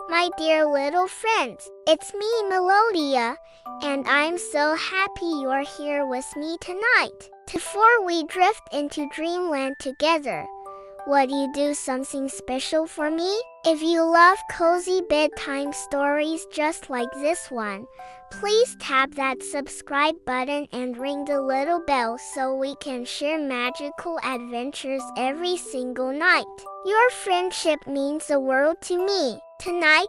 my dear little friends. It's me, Melodia, and I'm so happy you're here with me tonight. Before we drift into dreamland together, would you do something special for me? If you love cozy bedtime stories just like this one, please tap that subscribe button and ring the little bell so we can share magical adventures every single night. Your friendship means the world to me. Tonight,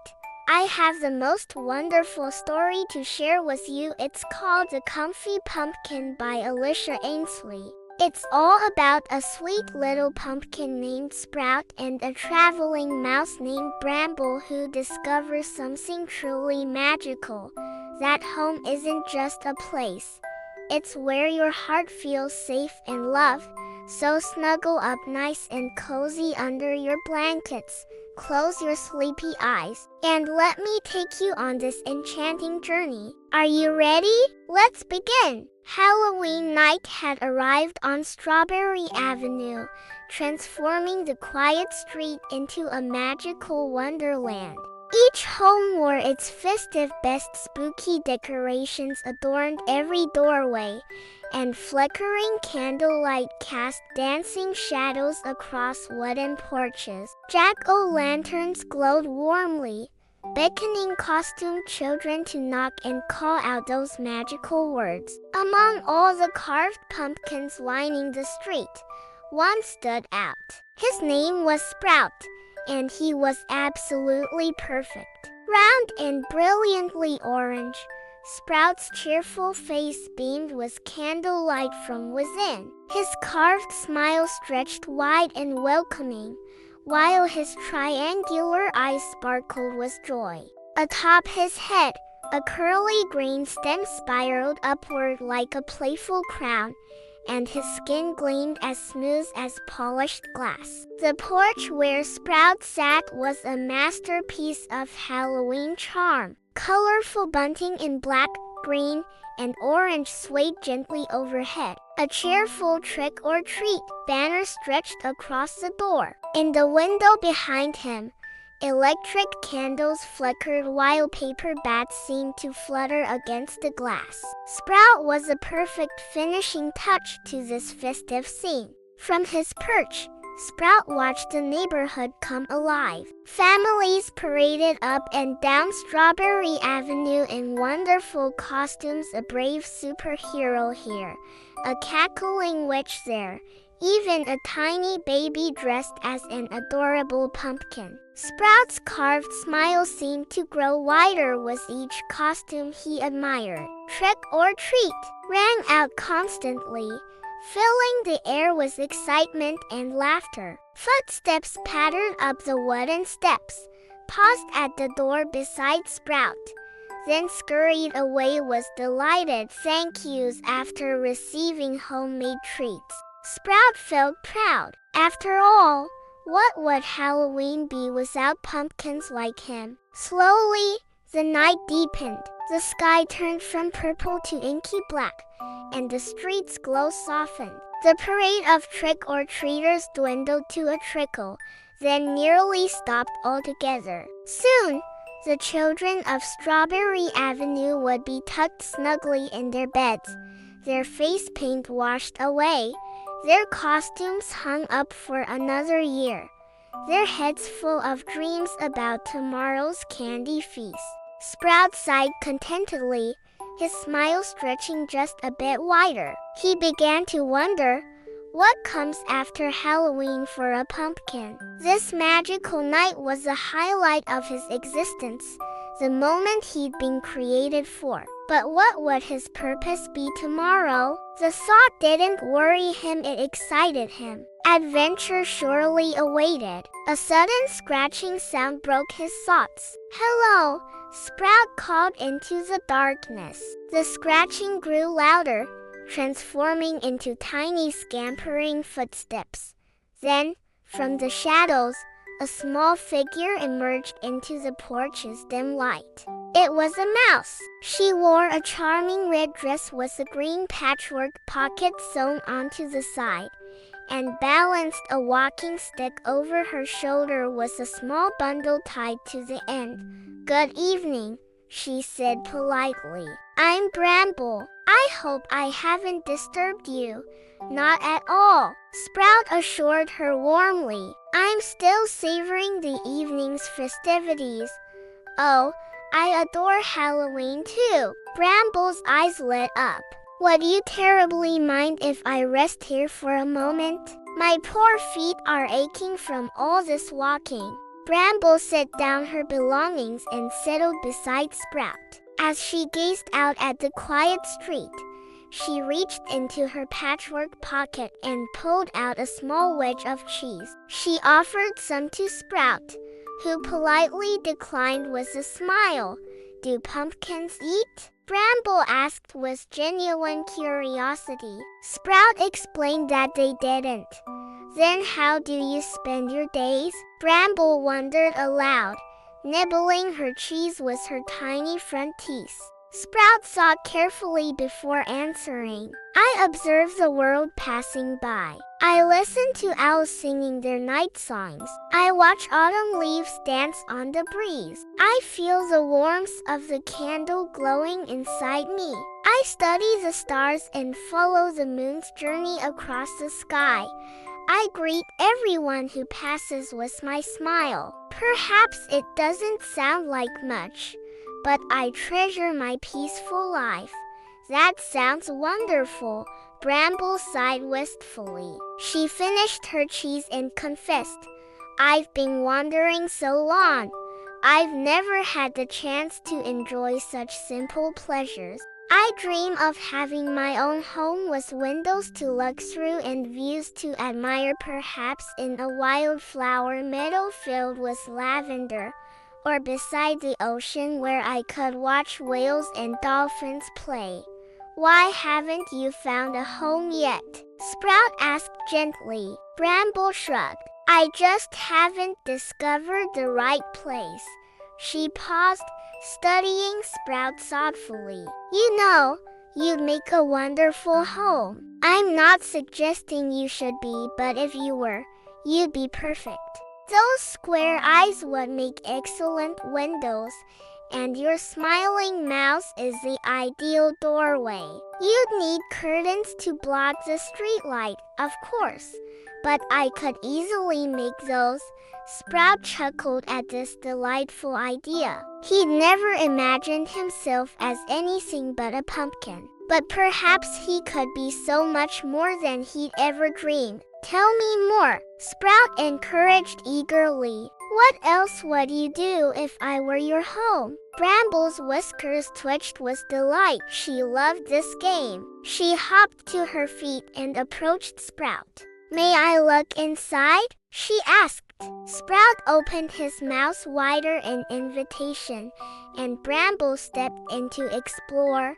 I have the most wonderful story to share with you. It's called The Comfy Pumpkin by Alicia Ainsley. It's all about a sweet little pumpkin named Sprout and a traveling mouse named Bramble who discovers something truly magical. That home isn't just a place. It's where your heart feels safe and loved. So snuggle up nice and cozy under your blankets. Close your sleepy eyes, and let me take you on this enchanting journey. Are you ready? Let's begin! Halloween night had arrived on Strawberry Avenue, transforming the quiet street into a magical wonderland. Each home wore its festive best. Spooky decorations adorned every doorway, and flickering candlelight cast dancing shadows across wooden porches. Jack-o'-lanterns glowed warmly, beckoning costumed children to knock and call out those magical words. Among all the carved pumpkins lining the street, one stood out. His name was Sprout, and he was absolutely perfect. Round and brilliantly orange, Sprout's cheerful face beamed with candlelight from within. His carved smile stretched wide and welcoming, while his triangular eyes sparkled with joy. Atop his head, a curly green stem spiraled upward like a playful crown, and his skin gleamed as smooth as polished glass. The porch where Sprout sat was a masterpiece of Halloween charm. Colorful bunting in black, green, and orange swayed gently overhead. A cheerful trick-or-treat banner stretched across the door. In the window behind him, electric candles flickered while paper bats seemed to flutter against the glass. Sprout was a perfect finishing touch to this festive scene. From his perch, Sprout watched the neighborhood come alive. Families paraded up and down Strawberry Avenue in wonderful costumes, a brave superhero here, a cackling witch there, even a tiny baby dressed as an adorable pumpkin. Sprout's carved smile seemed to grow wider with each costume he admired. Trick or treat rang out constantly, filling the air with excitement and laughter. Footsteps pattered up the wooden steps, paused at the door beside Sprout, then scurried away with delighted thank yous after receiving homemade treats. Sprout felt proud. After all, what would Halloween be without pumpkins like him? Slowly, the night deepened. The sky turned from purple to inky black, and the street's glow softened. The parade of trick-or-treaters dwindled to a trickle, then nearly stopped altogether. Soon, the children of Strawberry Avenue would be tucked snugly in their beds, their face paint washed away, their costumes hung up for another year, their heads full of dreams about tomorrow's candy feast. Sprout sighed contentedly, his smile stretching just a bit wider. He began to wonder, what comes after Halloween for a pumpkin? This magical night was the highlight of his existence, the moment he'd been created for. But what would his purpose be tomorrow? The thought didn't worry him, it excited him. Adventure surely awaited. A sudden scratching sound broke his thoughts. "Hello," Sprout called into the darkness. The scratching grew louder, transforming into tiny scampering footsteps. Then, from the shadows, a small figure emerged into the porch's dim light. It was a mouse. She wore a charming red dress with a green patchwork pocket sewn onto the side, and balanced a walking stick over her shoulder was a small bundle tied to the end. "Good evening," she said politely. "I'm Bramble. I hope I haven't disturbed you." "Not at all," Sprout assured her warmly. "I'm still savoring the evening's festivities." "Oh, I adore Halloween too." Bramble's eyes lit up. "Would you terribly mind if I rest here for a moment? My poor feet are aching from all this walking." Bramble set down her belongings and settled beside Sprout. As she gazed out at the quiet street, she reached into her patchwork pocket and pulled out a small wedge of cheese. She offered some to Sprout, who politely declined with a smile. "Do pumpkins eat?" Bramble asked with genuine curiosity. Sprout explained that they didn't. "Then how do you spend your days?" Bramble wondered aloud, nibbling her cheese with her tiny front teeth. Sprout thought carefully before answering. "I observe the world passing by. I listen to owls singing their night songs. I watch autumn leaves dance on the breeze. I feel the warmth of the candle glowing inside me. I study the stars and follow the moon's journey across the sky. I greet everyone who passes with my smile." Perhaps it doesn't sound like much, but I treasure my peaceful life. "That sounds wonderful," Bramble sighed wistfully. She finished her cheese and confessed, "I've been wandering so long. I've never had the chance to enjoy such simple pleasures. I dream of having my own home with windows to look through and views to admire, perhaps in a wildflower meadow filled with lavender, or beside the ocean where I could watch whales and dolphins play." "Why haven't you found a home yet?" Sprout asked gently. Bramble shrugged. "I just haven't discovered the right place." She paused, studying Sprout thoughtfully. "You know, you'd make a wonderful home. I'm not suggesting you should be, but if you were, you'd be perfect. Those square eyes would make excellent windows, and your smiling mouth is the ideal doorway. You'd need curtains to block the streetlight, of course, but I could easily make those." Sprout chuckled at this delightful idea. He'd never imagined himself as anything but a pumpkin, but perhaps he could be so much more than he'd ever dreamed. "Tell me more," Sprout encouraged eagerly. "What else would you do if I were your home?" Bramble's whiskers twitched with delight. She loved this game. She hopped to her feet and approached Sprout. "May I look inside?" she asked. Sprout opened his mouth wider in invitation, and Bramble stepped in to explore.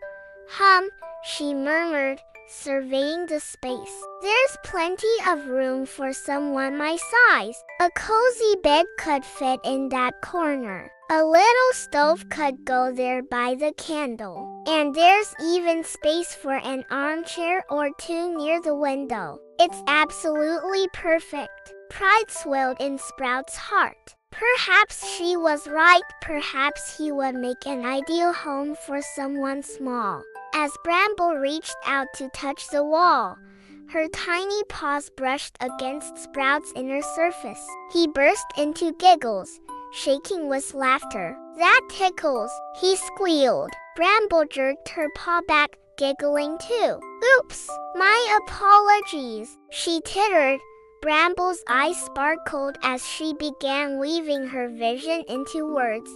She murmured, surveying the space. "There's plenty of room for someone my size. A cozy bed could fit in that corner. A little stove could go there by the candle. And there's even space for an armchair or two near the window. It's absolutely perfect." Pride swelled in Sprout's heart. Perhaps she was right. Perhaps he would make an ideal home for someone small. As Bramble reached out to touch the wall, her tiny paws brushed against Sprout's inner surface. He burst into giggles, shaking with laughter. "That tickles," he squealed. Bramble jerked her paw back, giggling too. "Oops, my apologies," she tittered. Bramble's eyes sparkled as she began weaving her vision into words,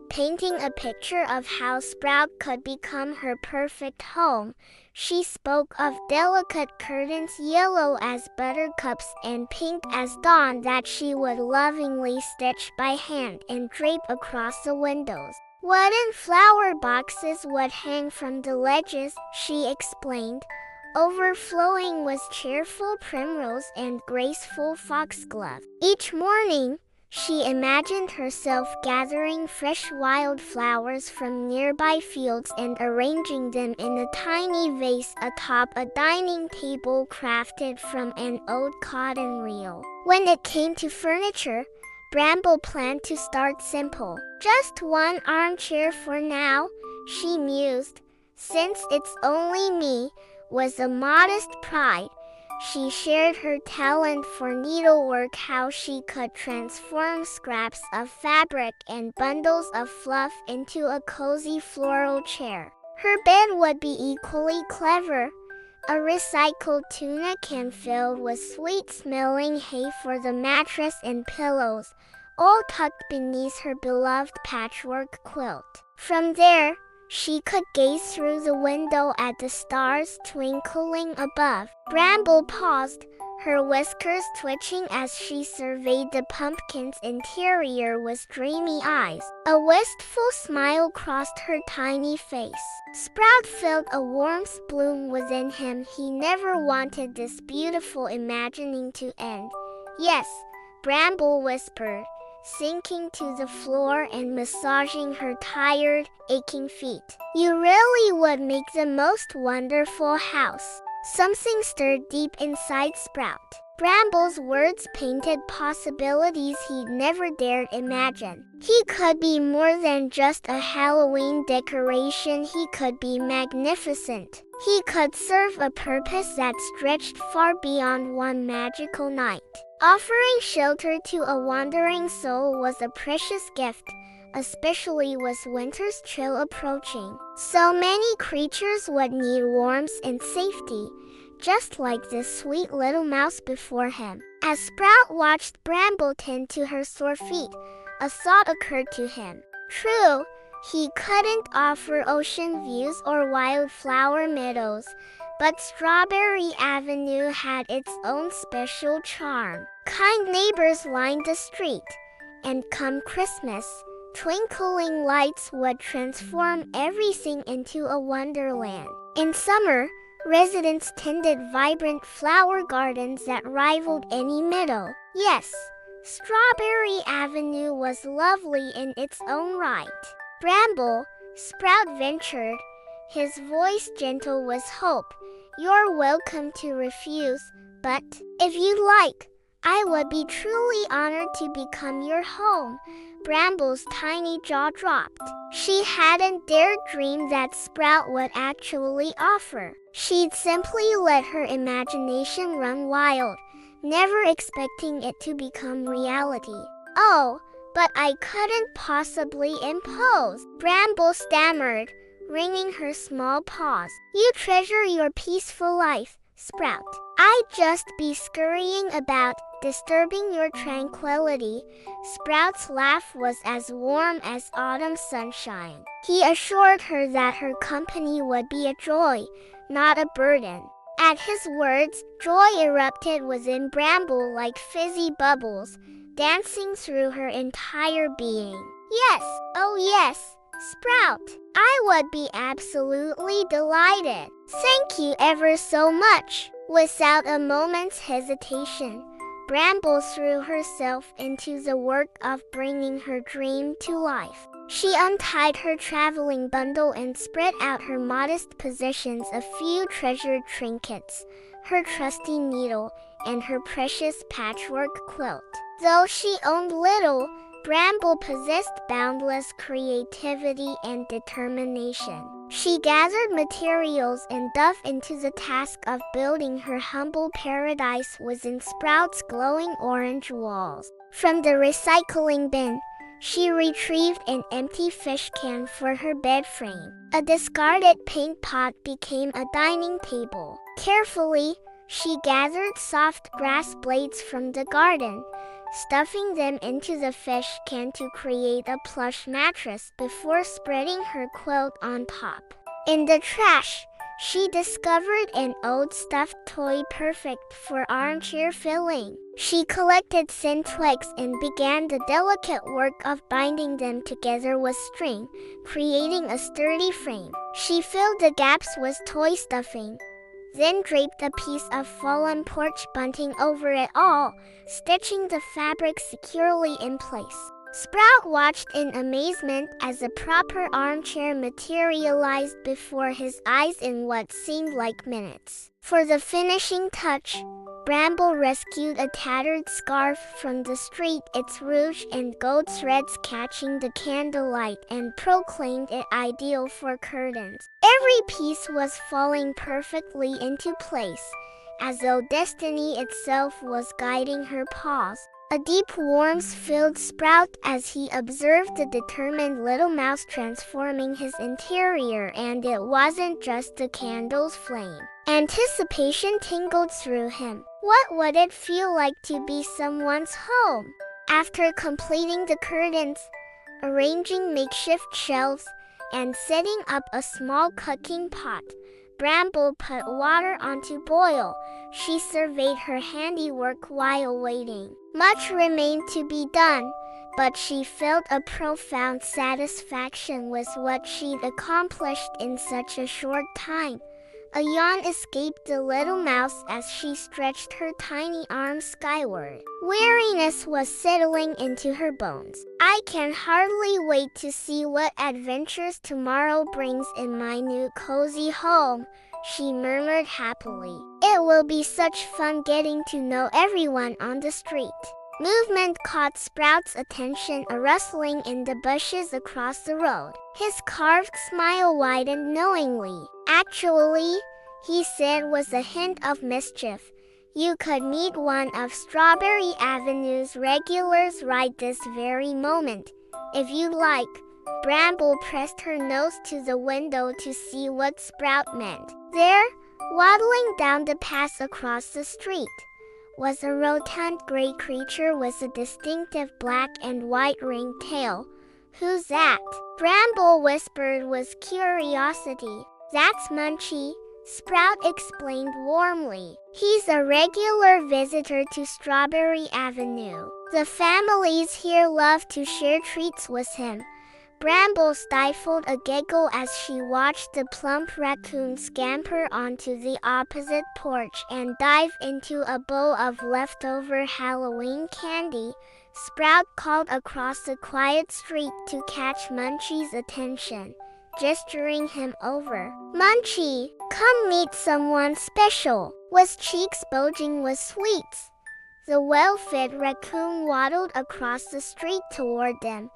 painting a picture of how Sprout could become her perfect home. She spoke of delicate curtains, yellow as buttercups and pink as dawn, that she would lovingly stitch by hand and drape across the windows. Wooden flower boxes would hang from the ledges, she explained, overflowing with cheerful primrose and graceful foxglove. Each morning, She imagined herself gathering fresh wildflowers from nearby fields and arranging them in a tiny vase atop a dining table crafted from an old cotton reel. When it came to furniture, Bramble planned to start simple. Just one armchair for now, she mused, since it's only me, was a modest pride. She shared her talent for needlework, how she could transform scraps of fabric and bundles of fluff into a cozy floral chair. Her bed would be equally clever. A recycled tuna can filled with sweet-smelling hay for the mattress and pillows, all tucked beneath her beloved patchwork quilt. From there, she could gaze through the window at the stars twinkling above. Bramble paused, her whiskers twitching as she surveyed the pumpkin's interior with dreamy eyes. A wistful smile crossed her tiny face. Sprout felt a warmth bloom within him. He never wanted this beautiful imagining to end. Yes, Bramble whispered, sinking to the floor and massaging her tired, aching feet. You really would make the most wonderful house. Something stirred deep inside Sprout. Bramble's words painted possibilities he'd never dared imagine. He could be more than just a Halloween decoration. He could be magnificent. He could serve a purpose that stretched far beyond one magical night. Offering shelter to a wandering soul was a precious gift, especially with winter's chill approaching. So many creatures would need warmth and safety, just like this sweet little mouse before him. As Sprout watched Bramble tend to her sore feet, a thought occurred to him. True, he couldn't offer ocean views or wildflower meadows, but Strawberry Avenue had its own special charm. Kind neighbors lined the street, and come Christmas, twinkling lights would transform everything into a wonderland. In summer, residents tended vibrant flower gardens that rivaled any meadow. Yes, Strawberry Avenue was lovely in its own right. Bramble, Sprout ventured, his voice gentle with hope. You're welcome to refuse, but if you like, I would be truly honored to become your home. Bramble's tiny jaw dropped. She hadn't dared dream that Sprout would actually offer. She'd simply let her imagination run wild, never expecting it to become reality. Oh, but I couldn't possibly impose, Bramble stammered, wringing her small paws. You treasure your peaceful life, Sprout. I'd just be scurrying about, disturbing your tranquility. Sprout's laugh was as warm as autumn sunshine. He assured her that her company would be a joy, not a burden. At his words, joy erupted within Bramble like fizzy bubbles, dancing through her entire being. Yes, oh yes, Sprout, I would be absolutely delighted. Thank you ever so much. Without a moment's hesitation, Bramble threw herself into the work of bringing her dream to life. She untied her traveling bundle and spread out her modest possessions, a few treasured trinkets, her trusty needle, and her precious patchwork quilt. Though she owned little, Bramble possessed boundless creativity and determination. She gathered materials and dove into the task of building her humble paradise within Sprout's glowing orange walls. From the recycling bin, she retrieved an empty fish can for her bed frame. A discarded paint pot became a dining table. Carefully, she gathered soft grass blades from the garden, stuffing them into the fish can to create a plush mattress before spreading her quilt on top. In the trash, she discovered an old stuffed toy perfect for armchair filling. She collected thin twigs and began the delicate work of binding them together with string, creating a sturdy frame. She filled the gaps with toy stuffing, then draped a piece of fallen porch bunting over it all, stitching the fabric securely in place. Sprout watched in amazement as a proper armchair materialized before his eyes in what seemed like minutes. For the finishing touch, Bramble rescued a tattered scarf from the street, its rouge and gold threads catching the candlelight, and proclaimed it ideal for curtains. Every piece was falling perfectly into place, as though destiny itself was guiding her paws. A deep warmth filled Sprout as he observed the determined little mouse transforming his interior, and it wasn't just the candle's flame. Anticipation tingled through him. What would it feel like to be someone's home? After completing the curtains, arranging makeshift shelves, and setting up a small cooking pot, Bramble put water on to boil. She surveyed her handiwork while waiting. Much remained to be done, but she felt a profound satisfaction with what she'd accomplished in such a short time. A yawn escaped the little mouse as she stretched her tiny arms skyward. Weariness was settling into her bones. I can hardly wait to see what adventures tomorrow brings in my new cozy home, she murmured happily. It will be such fun getting to know everyone on the street. Movement caught Sprout's attention, a rustling in the bushes across the road. His carved smile widened knowingly. Actually, he said with a hint of mischief, you could meet one of Strawberry Avenue's regulars right this very moment, if you'd like. Bramble pressed her nose to the window to see what Sprout meant. There, waddling down the path across the street, was a rotund gray creature with a distinctive black and white ringed tail. Who's that? Bramble whispered with curiosity. That's Munchie, Sprout explained warmly. He's a regular visitor to Strawberry Avenue. The families here love to share treats with him. Bramble stifled a giggle as she watched the plump raccoon scamper onto the opposite porch and dive into a bowl of leftover Halloween candy. Sprout called across the quiet street to catch Munchie's attention, gesturing him over. Munchie, come meet someone special. With cheeks bulging with sweets, the well-fed raccoon waddled across the street toward them,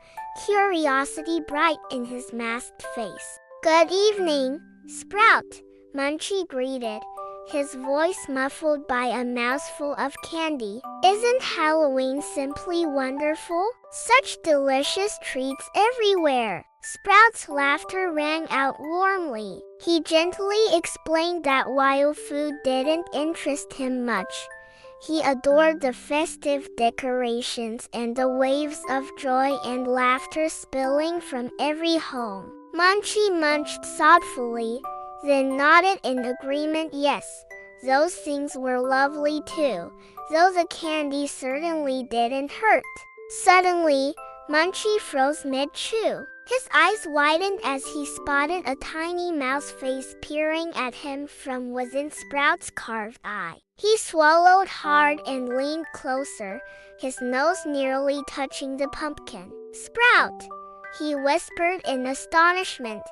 curiosity bright in his masked face. Good evening, Sprout, Munchie greeted, his voice muffled by a mouthful of candy. Isn't Halloween simply wonderful? Such delicious treats everywhere. Sprout's laughter rang out warmly. He gently explained that while food didn't interest him much, he adored the festive decorations and the waves of joy and laughter spilling from every home. Munchie munched thoughtfully, then nodded in agreement. Yes, those things were lovely too, though the candy certainly didn't hurt. Suddenly, Munchie froze mid-chew. His eyes widened as he spotted a tiny mouse face peering at him from within Sprout's carved eye. He swallowed hard and leaned closer, his nose nearly touching the pumpkin. Sprout, he whispered in astonishment.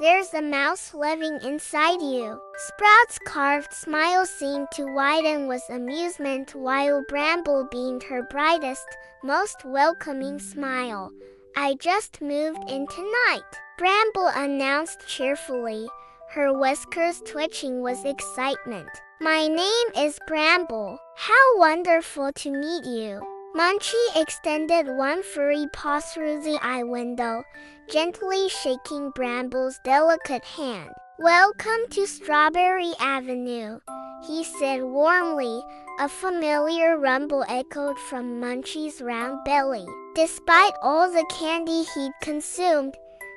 There's a mouse living inside you. Sprout's carved smile seemed to widen with amusement while Bramble beamed her brightest, most welcoming smile. I just moved in tonight, Bramble announced cheerfully, her whiskers twitching with excitement. My name is Bramble. How wonderful to meet you. Munchie extended one furry paw through the eye window, gently shaking Bramble's delicate hand. Welcome to Strawberry Avenue, he said warmly. A familiar rumble echoed from Munchie's round belly. Despite all the candy he'd consumed,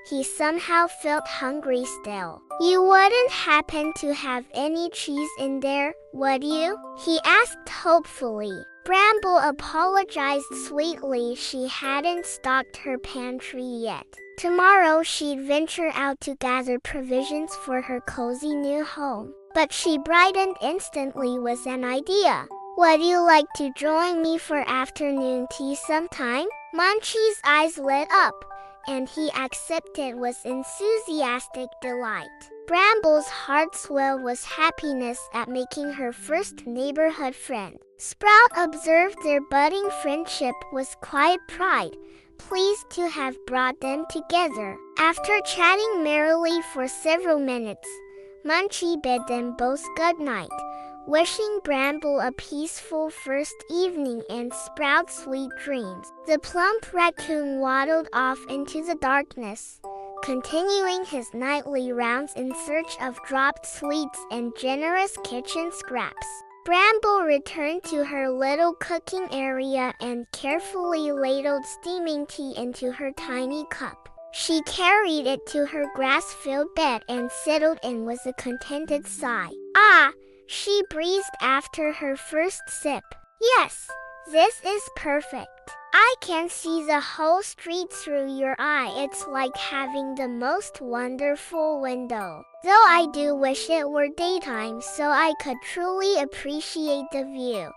he somehow felt hungry still. You wouldn't happen to have any cheese in there, would you? He asked hopefully. Bramble apologized sweetly. She hadn't stocked her pantry yet. Tomorrow she'd venture out to gather provisions for her cozy new home. but she brightened instantly with an idea. Would you like to join me for afternoon tea sometime? Munchie's eyes lit up, and he accepted with enthusiastic delight. Bramble's heart swelled with happiness at making her first neighborhood friend. Sprout observed their budding friendship with quiet pride, pleased to have brought them together. After chatting merrily for several minutes, Munchie bid them both good night, wishing Bramble a peaceful first evening and Sprout sweet dreams. The plump raccoon waddled off into the darkness, continuing his nightly rounds in search of dropped sweets and generous kitchen scraps. Bramble returned to her little cooking area and carefully ladled steaming tea into her tiny cup. She carried it to her grass-filled bed and settled in with a contented sigh. "Ah," she breathed after her first sip. "Yes, this is perfect. I can see the whole street through your eye. It's like having the most wonderful window. Though I do wish it were daytime so I could truly appreciate the view."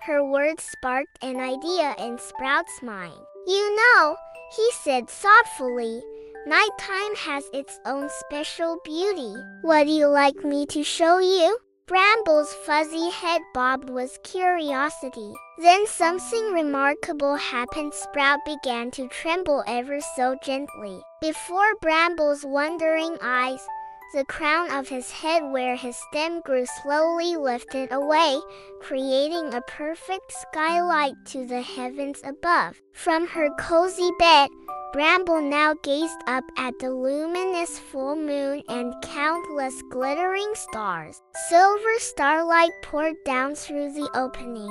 Her words sparked an idea in Sprout's mind. "You know," he said thoughtfully, "nighttime has its own special beauty. Would you like me to show you?" Bramble's fuzzy head bobbed with curiosity. Then something remarkable happened. Sprout began to tremble ever so gently. Before Bramble's wondering eyes, the crown of his head where his stem grew slowly lifted away, creating a perfect skylight to the heavens above. From her cozy bed, Bramble now gazed up at the luminous full moon and countless glittering stars. Silver starlight poured down through the opening,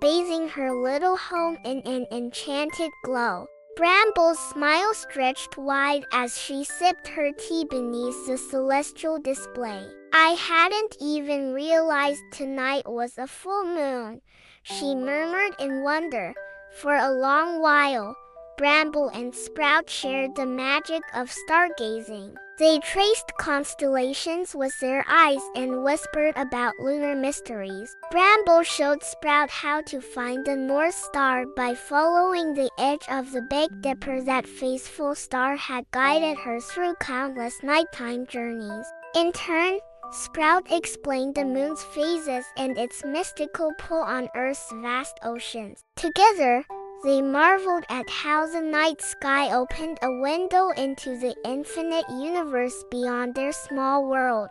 bathing her little home in an enchanted glow. Bramble's smile stretched wide as she sipped her tea beneath the celestial display. "I hadn't even realized tonight was a full moon," she murmured in wonder. For a long while, Bramble and Sprout shared the magic of stargazing. They traced constellations with their eyes and whispered about lunar mysteries. Bramble showed Sprout how to find the North Star by following the edge of the Big Dipper. That faithful star had guided her through countless nighttime journeys. In turn, Sprout explained the moon's phases and its mystical pull on Earth's vast oceans. Together, they marveled at how the night sky opened a window into the infinite universe beyond their small world.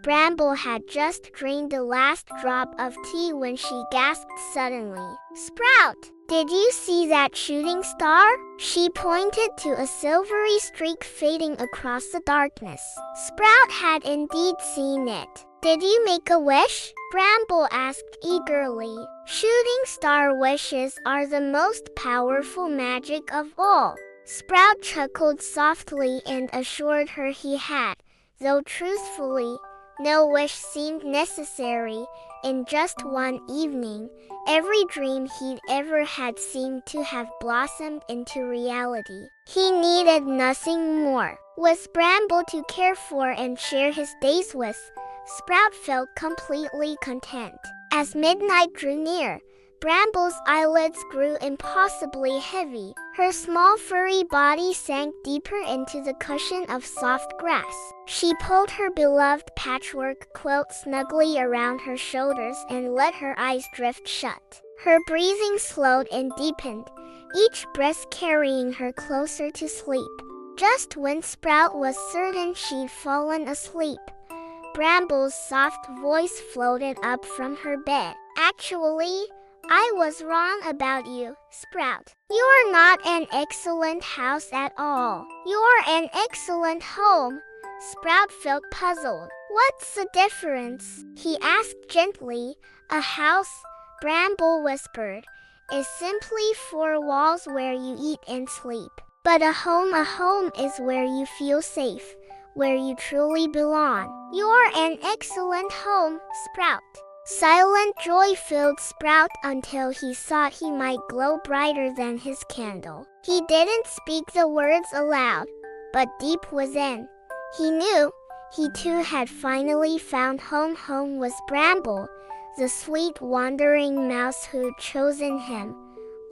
Bramble had just drained the last drop of tea when she gasped suddenly. "Sprout, did you see that shooting star?" She pointed to a silvery streak fading across the darkness. Sprout had indeed seen it. "Did you make a wish?" Bramble asked eagerly. "Shooting star wishes are the most powerful magic of all." Sprout chuckled softly and assured her he had, though truthfully, no wish seemed necessary. In just one evening, every dream he'd ever had seemed to have blossomed into reality. He needed nothing more. With Bramble to care for and share his days with, Sprout felt completely content. As midnight drew near, Bramble's eyelids grew impossibly heavy. Her small furry body sank deeper into the cushion of soft grass. She pulled her beloved patchwork quilt snugly around her shoulders and let her eyes drift shut. Her breathing slowed and deepened, each breath carrying her closer to sleep. Just when Sprout was certain she'd fallen asleep, Bramble's soft voice floated up from her bed. "Actually, I was wrong about you, Sprout. You're not an excellent house at all. You're an excellent home." Sprout felt puzzled. "What's the difference?" he asked gently. "A house," Bramble whispered, "is simply four walls where you eat and sleep. But a home is where you feel safe, where you truly belong. You're an excellent home, Sprout." Silent joy filled Sprout until he thought he might glow brighter than his candle. He didn't speak the words aloud, but deep within, he knew He too had finally found home. Home was Bramble, the sweet wandering mouse who'd chosen him.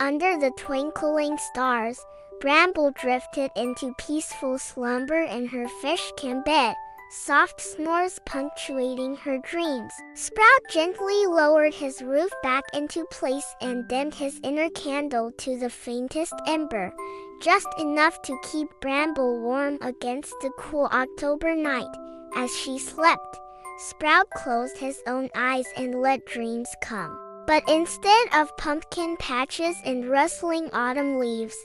Under the twinkling stars, Bramble drifted into peaceful slumber in her fishkin bed, soft snores punctuating her dreams. Sprout gently lowered his roof back into place and dimmed his inner candle to the faintest ember, just enough to keep Bramble warm against the cool October night. As she slept, Sprout closed his own eyes and let dreams come. But instead of pumpkin patches and rustling autumn leaves,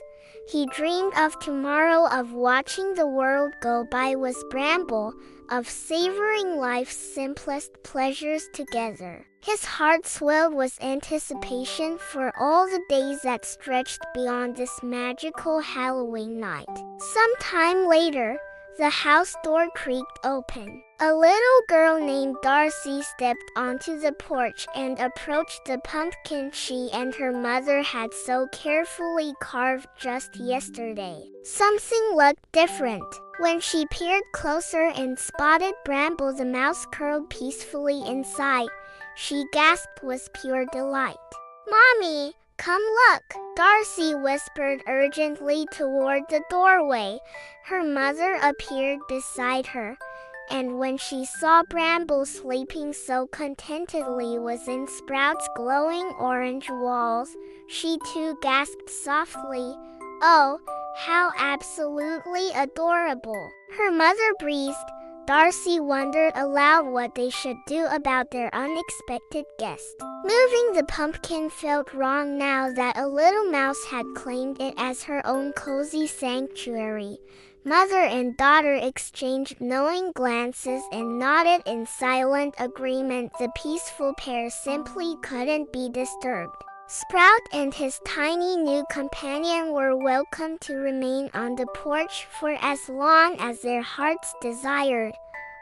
he dreamed of tomorrow, of watching the world go by with Bramble, of savoring life's simplest pleasures together. His heart swelled with anticipation for all the days that stretched beyond this magical Halloween night. Sometime later, the house door creaked open. A little girl named Darcy stepped onto the porch and approached the pumpkin she and her mother had so carefully carved just yesterday. Something looked different. When she peered closer and spotted Bramble the mouse curled peacefully inside, she gasped with pure delight. "Mommy, come look," Darcy whispered urgently toward the doorway. Her mother appeared beside her, and when she saw Bramble sleeping so contentedly within Sprout's glowing orange walls, she too gasped softly, "Oh, how absolutely adorable." Her mother breathed. Darcy wondered aloud what they should do about their unexpected guest. Moving the pumpkin felt wrong now that a little mouse had claimed it as her own cozy sanctuary. Mother and daughter exchanged knowing glances and nodded in silent agreement. The peaceful pair simply couldn't be disturbed. Sprout and his tiny new companion were welcome to remain on the porch for as long as their hearts desired.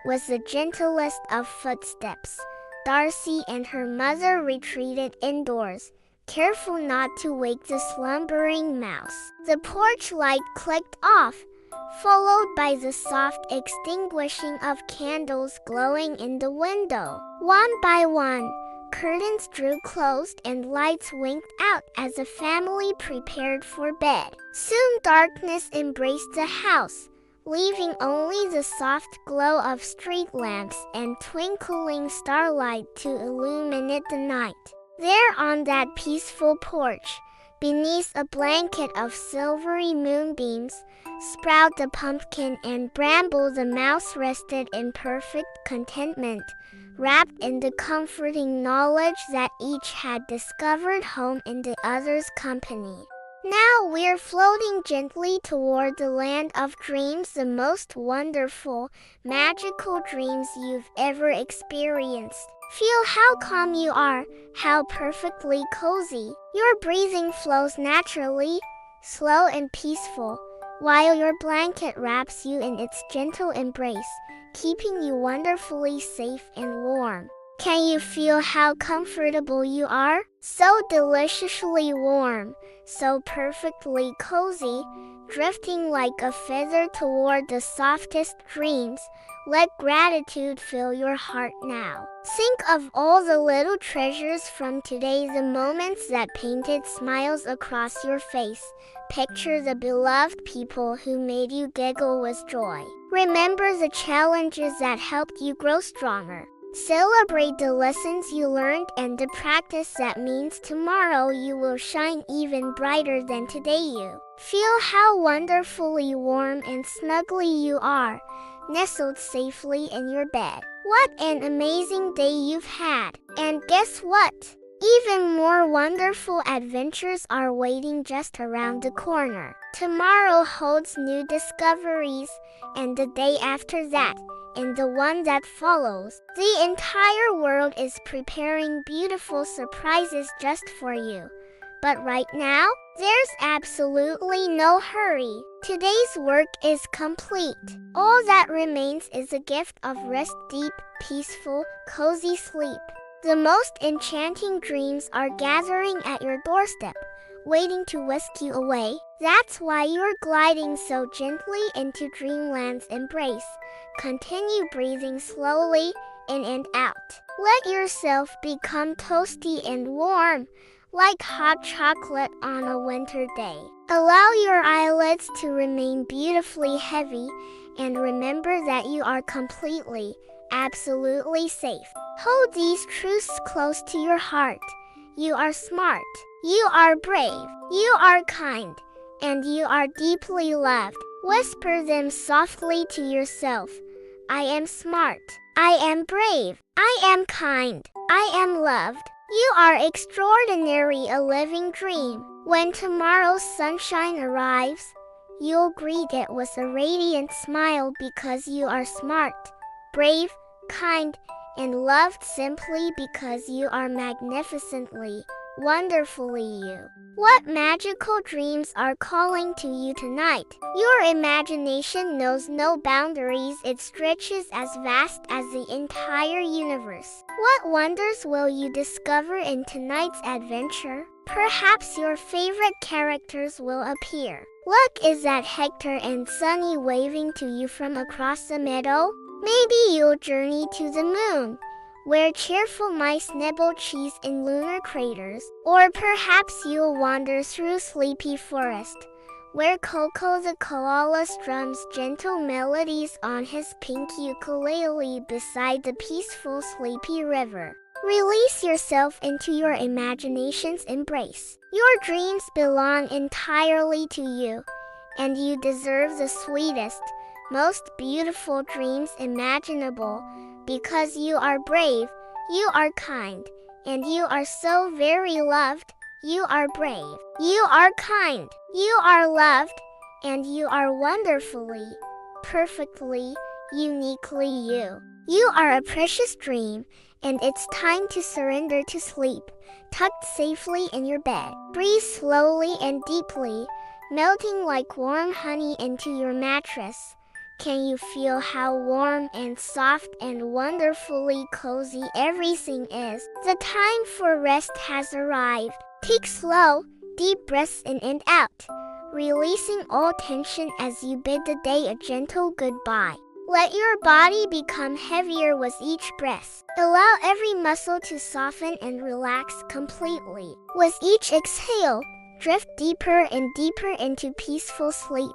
With the gentlest of footsteps, Darcy and her mother retreated indoors, careful not to wake the slumbering mouse. The porch light clicked off, followed by the soft extinguishing of candles glowing in the window. One by one, curtains drew closed and lights winked out as the family prepared for bed. Soon darkness embraced the house, leaving only the soft glow of street lamps and twinkling starlight to illuminate the night. There on that peaceful porch, beneath a blanket of silvery moonbeams, Sprout the pumpkin and Bramble the mouse rested in perfect contentment, wrapped in the comforting knowledge that each had discovered home in the other's company. Now we're floating gently toward the land of dreams, the most wonderful, magical dreams you've ever experienced. Feel how calm you are, how perfectly cozy. Your breathing flows naturally, slow and peaceful, while your blanket wraps you in its gentle embrace, keeping you wonderfully safe and warm. Can you feel how comfortable you are? So deliciously warm, so perfectly cozy, drifting like a feather toward the softest dreams. Let gratitude fill your heart now. Think of all the little treasures from today, the moments that painted smiles across your face. Picture the beloved people who made you giggle with joy. Remember the challenges that helped you grow stronger. Celebrate the lessons you learned and the practice that means tomorrow you will shine even brighter than today you. Feel how wonderfully warm and snuggly you are, nestled safely in your bed. What an amazing day you've had. And guess what? Even more wonderful adventures are waiting just around the corner. Tomorrow holds new discoveries, and the day after that, and the one that follows. The entire world is preparing beautiful surprises just for you. But right now, there's absolutely no hurry. Today's work is complete. All that remains is a gift of rest, deep, peaceful, cozy sleep. The most enchanting dreams are gathering at your doorstep, waiting to whisk you away. That's why you're gliding so gently into dreamland's embrace. Continue breathing slowly in and out. Let yourself become toasty and warm, like hot chocolate on a winter day. Allow your eyelids to remain beautifully heavy, and remember that you are completely, absolutely safe. Hold these truths close to your heart. You are smart. You are brave. You are kind. And you are deeply loved. Whisper them softly to yourself. I am smart. I am brave. I am kind. I am loved. You are extraordinary, a living dream. When tomorrow's sunshine arrives, you'll greet it with a radiant smile because you are smart, brave, kind, and loved simply because you are magnificently, wonderfully you. What magical dreams are calling to you tonight? Your imagination knows no boundaries. It stretches as vast as the entire universe. What wonders will you discover in tonight's adventure? Perhaps your favorite characters will appear. Look, is that Hector and Sunny waving to you from across the meadow? Maybe you'll journey to the moon, where cheerful mice nibble cheese in lunar craters. Or perhaps you'll wander through Sleepy Forest, where Coco the koala strums gentle melodies on his pink ukulele beside the peaceful Sleepy River. Release yourself into your imagination's embrace. Your dreams belong entirely to you, and you deserve the sweetest, most beautiful dreams imaginable, because you are brave, you are kind, and you are so very loved. You are brave, you are kind, you are loved, and you are wonderfully, perfectly, uniquely you. You are a precious dream, and it's time to surrender to sleep, tucked safely in your bed. Breathe slowly and deeply, melting like warm honey into your mattress. Can you feel how warm and soft and wonderfully cozy everything is? The time for rest has arrived. Take slow, deep breaths in and out, releasing all tension as you bid the day a gentle goodbye. Let your body become heavier with each breath. Allow every muscle to soften and relax completely. With each exhale, drift deeper and deeper into peaceful sleep,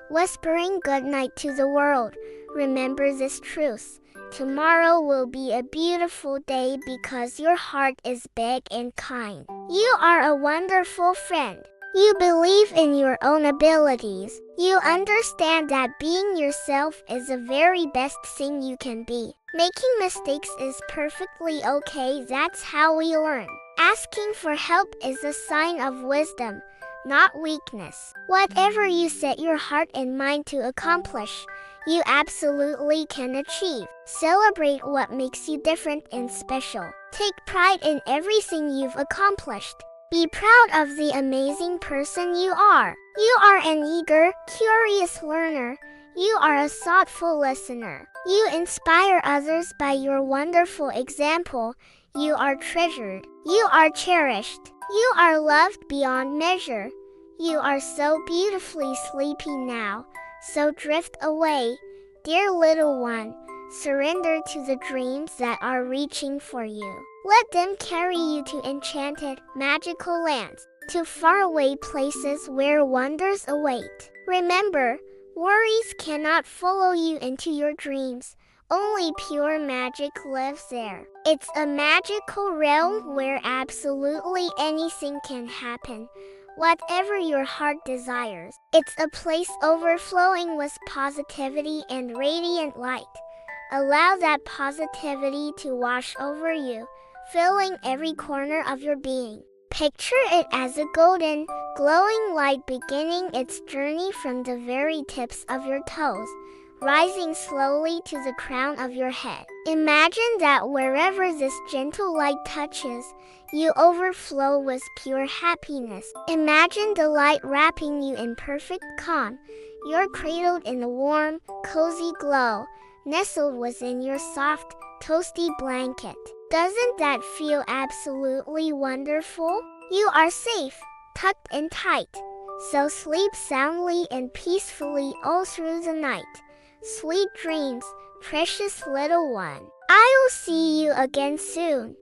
whispering goodnight to the world. Remember this truth. Tomorrow will be a beautiful day because your heart is big and kind. You are a wonderful friend. You believe in your own abilities. You understand that being yourself is the very best thing you can be. Making mistakes is perfectly okay. That's how we learn. Asking for help is a sign of wisdom, not weakness. Whatever you set your heart and mind to accomplish, you absolutely can achieve. Celebrate what makes you different and special. Take pride in everything you've accomplished. Be proud of the amazing person you are. You are an eager, curious learner. You are a thoughtful listener. You inspire others by your wonderful example. You are treasured. You are cherished. You are loved beyond measure. You are so beautifully sleepy now. So drift away, dear little one. Surrender to the dreams that are reaching for you. Let them carry you to enchanted, magical lands, to faraway places where wonders await. Remember, worries cannot follow you into your dreams. Only pure magic lives there. It's a magical realm where absolutely anything can happen, whatever your heart desires. It's a place overflowing with positivity and radiant light. Allow that positivity to wash over you, filling every corner of your being. Picture it as a golden, glowing light beginning its journey from the very tips of your toes, rising slowly to the crown of your head. Imagine that wherever this gentle light touches, you overflow with pure happiness. Imagine the light wrapping you in perfect calm. You're cradled in a warm, cozy glow, nestled within your soft, toasty blanket. Doesn't that feel absolutely wonderful? You are safe, tucked in tight. So sleep soundly and peacefully all through the night. Sweet dreams, precious little one. I'll see you again soon.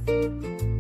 love.